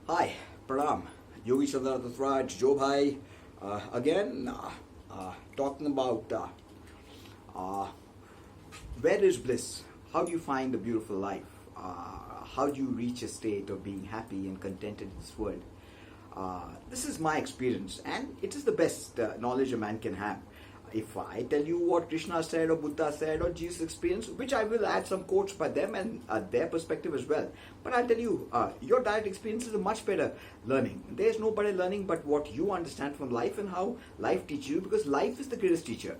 Hi, Pranam, Yogie Chandra Tatvaraj, Joe Bhai, again talking about uh, where is bliss? How do you find a beautiful life? How do you reach a state of being happy and contented in this world? This is my experience, and it is the best knowledge a man can have. If I tell you what Krishna said, or Buddha said, or Jesus experienced, which I will add some quotes by them and their perspective as well. But I'll tell you, your direct experience is a much better learning. There is no better learning but what you understand from life and how life teaches you, because life is the greatest teacher.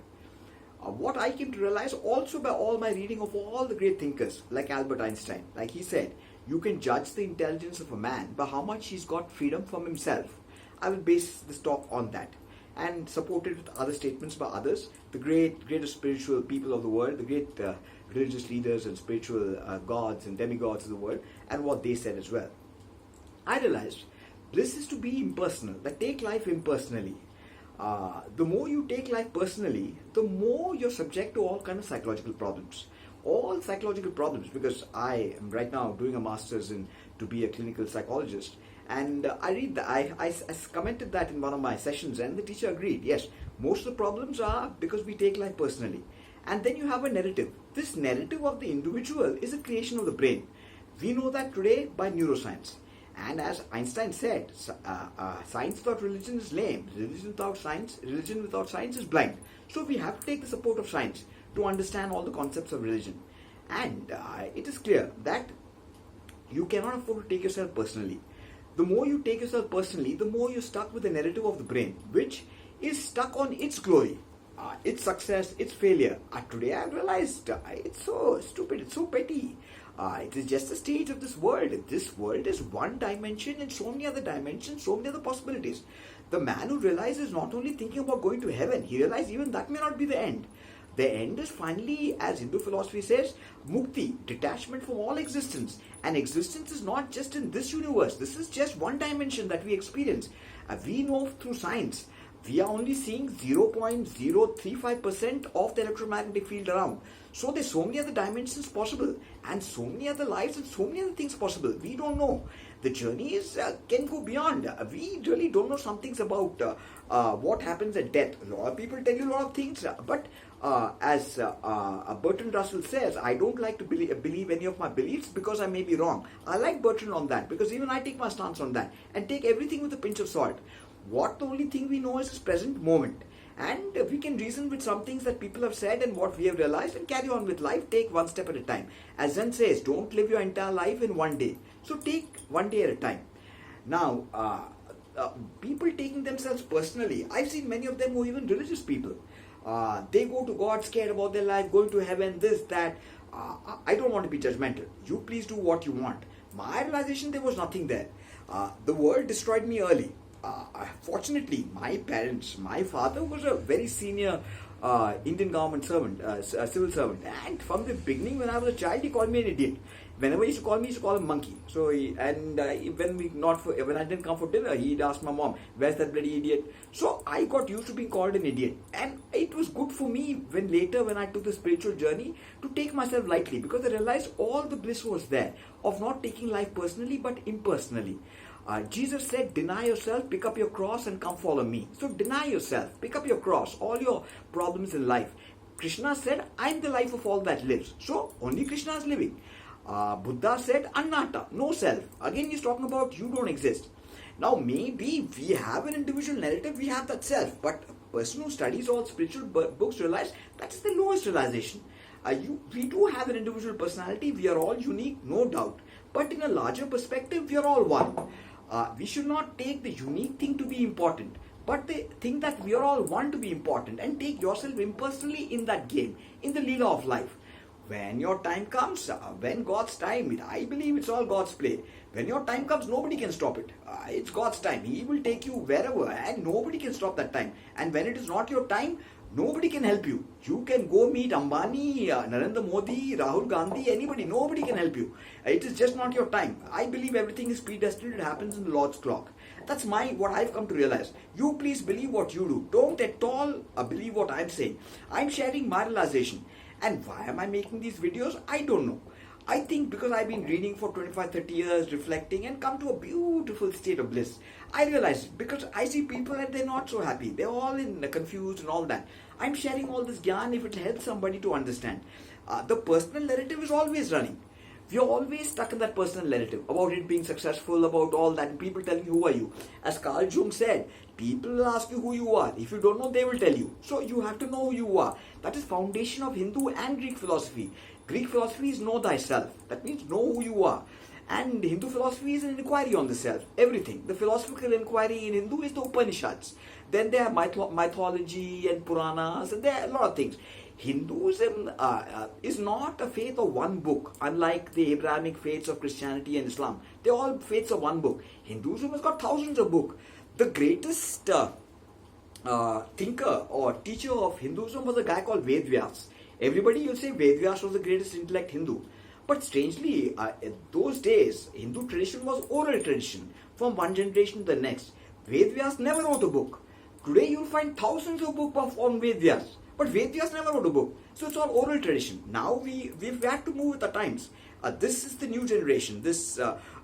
What I came to realize also by all my reading of all the great thinkers, like Albert Einstein, like he said, you can judge the intelligence of a man by how much he's got freedom from himself. I will base this talk on that and support it with other statements by others, the greatest spiritual people of the world, the great religious leaders and spiritual gods and demigods of the world, and what they said as well. I realized bliss is to be impersonal, that take life impersonally. The more you take life personally, the more you're subject to all kinds of psychological problems. All psychological problems, because I am right now doing a master's in to be a clinical psychologist, and I read that I commented that in one of my sessions, and the teacher agreed. Yes, most of the problems are because we take life personally, and then you have a narrative. This narrative of the individual is a creation of the brain. We know that today by neuroscience. And as Einstein said, science without religion is lame. Religion without science is blind. So we have to take the support of science to understand all the concepts of religion. And it is clear that you cannot afford to take yourself personally. The more you take yourself personally, the more you're stuck with the narrative of the brain, which is stuck on its glory, its success, its failure. Today I realized it's so stupid, it's so petty. It is just a stage of this world. This world is one dimension and so many other dimensions, so many other possibilities. The man who realizes not only thinking about going to heaven, he realizes even that may not be the end. The end is finally, as Hindu philosophy says, mukti, detachment from all existence. And existence is not just in this universe. This is just one dimension that we experience. We know through science, we are only seeing 0.035% of the electromagnetic field around. So there's so many other dimensions possible, and so many other lives and so many other things possible. We don't know. The journey can go beyond. We really don't know some things about what happens at death. A lot of people tell you a lot of things, but as Bertrand Russell says, I don't like to believe any of my beliefs because I may be wrong. I like Bertrand on that, because even I take my stance on that and take everything with a pinch of salt. What the only thing we know is this present moment. And we can reason with some things that people have said and what we have realized and carry on with life, take one step at a time. As Zen says, don't live your entire life in one day. So take one day at a time. Now, people taking themselves personally, I've seen many of them who are even religious people. They go to God scared about their life, going to heaven, this, that. I don't want to be judgmental. You please do what you want. My realization, there was nothing there. The world destroyed me early. Fortunately, my parents, my father was a very senior Indian government servant, civil servant, and from the beginning, when I was a child, he called me an idiot. Whenever he used to call me, he used to call him monkey. So, when I didn't come for dinner, he'd ask my mom, "Where's that bloody idiot?" So I got used to being called an idiot, and it was good for me when I took the spiritual journey to take myself lightly, because I realized all the bliss was there of not taking life personally but impersonally. Jesus said, deny yourself, pick up your cross and come follow me. So deny yourself, pick up your cross, all your problems in life. Krishna said, I'm the life of all that lives. So only Krishna is living. Buddha said, Annata, no self. Again he's talking about you don't exist. Now maybe we have an individual narrative, we have that self. But a person who studies all spiritual books realize that's the lowest realization. We do have an individual personality, we are all unique, no doubt. But in a larger perspective, we are all one. We should not take the unique thing to be important, but the thing that we are all one to be important, and take yourself impersonally in that game, in the leela of life. When your time comes, when God's time, I believe it's all God's play. When your time comes, nobody can stop it. It's God's time. He will take you wherever, and nobody can stop that time. And when it is not your time, nobody can help you. You can go meet Ambani, Narendra Modi, Rahul Gandhi, anybody. Nobody can help you. It is just not your time. I believe everything is predestined. It happens in the Lord's clock. That's what I've come to realize. You please believe what you do. Don't at all believe what I'm saying. I'm sharing my realization. And why am I making these videos? I don't know. I think because I've been reading for 25, 30 years, reflecting, and come to a beautiful state of bliss. I realize because I see people and they're not so happy. They're all confused and all that. I'm sharing all this gyan if it helps somebody to understand. The personal narrative is always running. We are always stuck in that personal narrative about it being successful, about all that, and people telling you who are you. As Carl Jung said, people will ask you who you are. If you don't know, they will tell you. So you have to know who you are. That is foundation of Hindu and Greek philosophy. Greek philosophy is know thyself. That means know who you are. And Hindu philosophy is an inquiry on the self. Everything. The philosophical inquiry in Hindu is the Upanishads. Then there are mythology and Puranas, and there are a lot of things. Hinduism is not a faith of one book, unlike the Abrahamic faiths of Christianity and Islam. They're all faiths of one book. Hinduism has got thousands of books. The greatest thinker or teacher of Hinduism was a guy called Vedvyas. Everybody will say Vedvyas was the greatest intellect Hindu. But strangely, in those days, Hindu tradition was oral tradition from one generation to the next. Vedvyas never wrote a book. Today you'll find thousands of books on Vedvyas. But Vedvyas never wrote a book. So it's all oral tradition. Now we've had to move with the times. This is the new generation. This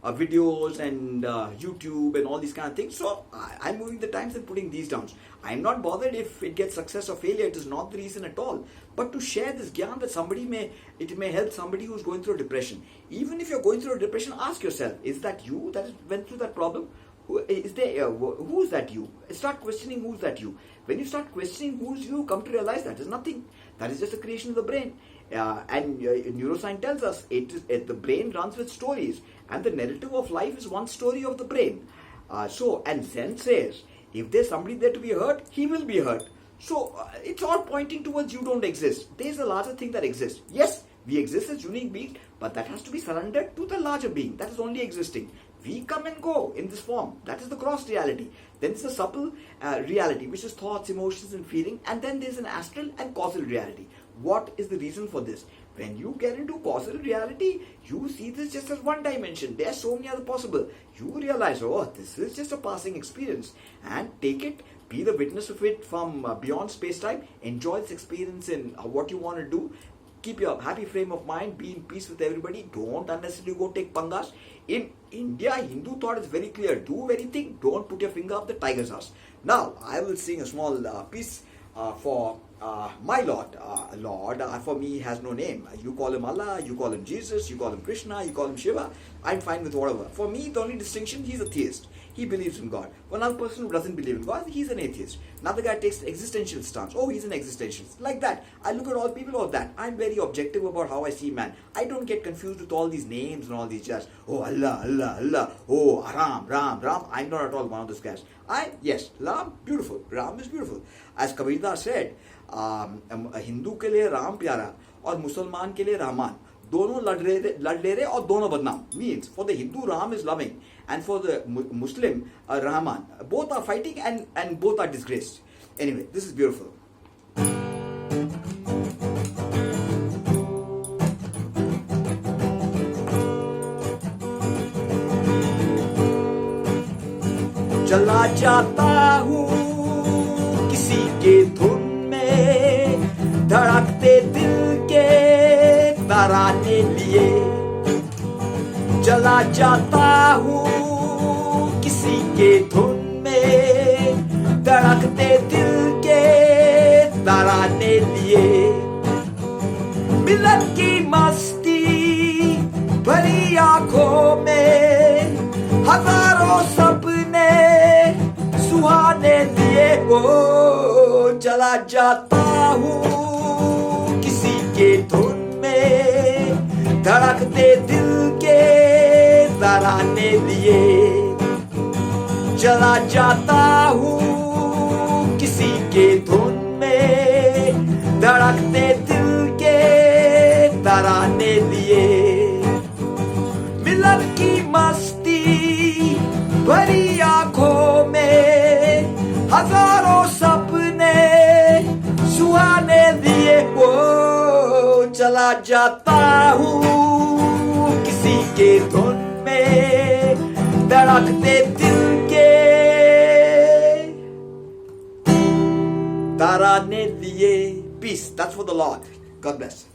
videos and YouTube and all these kind of things. So I'm moving the times and putting these down. I'm not bothered if it gets success or failure. It is not the reason at all. But to share this gyan that it may help somebody who's going through a depression. Even if you're going through a depression, ask yourself, is that you that went through that problem? Who is that you? Start questioning who's that you. When you start questioning who's you, come to realize that is nothing. That is just a creation of the brain. And neuroscience tells us the brain runs with stories, and the narrative of life is one story of the brain. And Zen says, if there's somebody there to be hurt, he will be hurt. So it's all pointing towards you don't exist. There's a larger thing that exists. Yes, we exist as unique beings, but that has to be surrendered to the larger being that is only existing. We come and go in this form. That is the gross reality. Then there's a subtle reality, which is thoughts, emotions, and feeling. And then there's an astral and causal reality. What is the reason for this? When you get into causal reality, you see this just as one dimension. There's so many other possible. You realize, oh, this is just a passing experience. And take it, be the witness of it from beyond space-time. Enjoy this experience in what you want to do. Keep your happy frame of mind, be in peace with everybody. Don't unnecessarily go take pangas. In India, Hindu thought is very clear. Do anything, don't put your finger up the tiger's ass. Now, I will sing a small piece for my Lord. Lord, for me, has no name. You call him Allah, you call him Jesus, you call him Krishna, you call him Shiva. I'm fine with whatever. For me, the only distinction, he's a theist. He believes in God. One other person who doesn't believe in God, he's an atheist. Another guy takes existential stance. Oh, he's an existentialist. Like that. I look at all people or that. I'm very objective about how I see man. I don't get confused with all these names and all these just, oh, Allah, Allah, Allah. Oh, Ram. I'm not at all one of those guys. Yes, Ram, beautiful. Ram is beautiful. As Kabirdas said, Hindu के लिए राम प्यारा और मुसलमान के लिए रहमान दोनों लड़ ले रहे और दोनों बदनाम. Means for the Hindu, Ram is loving, and for the Muslim, Rahman. Both are fighting and both are disgraced. Anyway, this is beautiful. चला जाता हूँ किसी के धुन में धड़कते दिल के तराने लिए. चला जाता हूँ किसी के धुन में धड़कते दिल के तराने लिए. मिलन की मस्ती भरी आंखों में हजारों सपने सुहाने दिए. वो चला जाता हूँ किसी के धुन में धड़कते दिल के तराने लिए. चला जाता हूँ किसी के धुन में धड़कते दिल के तराने लिए. मिलन की मस्ती भरी आंखों में हजारों सपने सुहाने दिए. वो चला जाता हूँ किसी के धुन में धड़कते दिल के तराने लिए. Peace. That's for the Lord. God bless.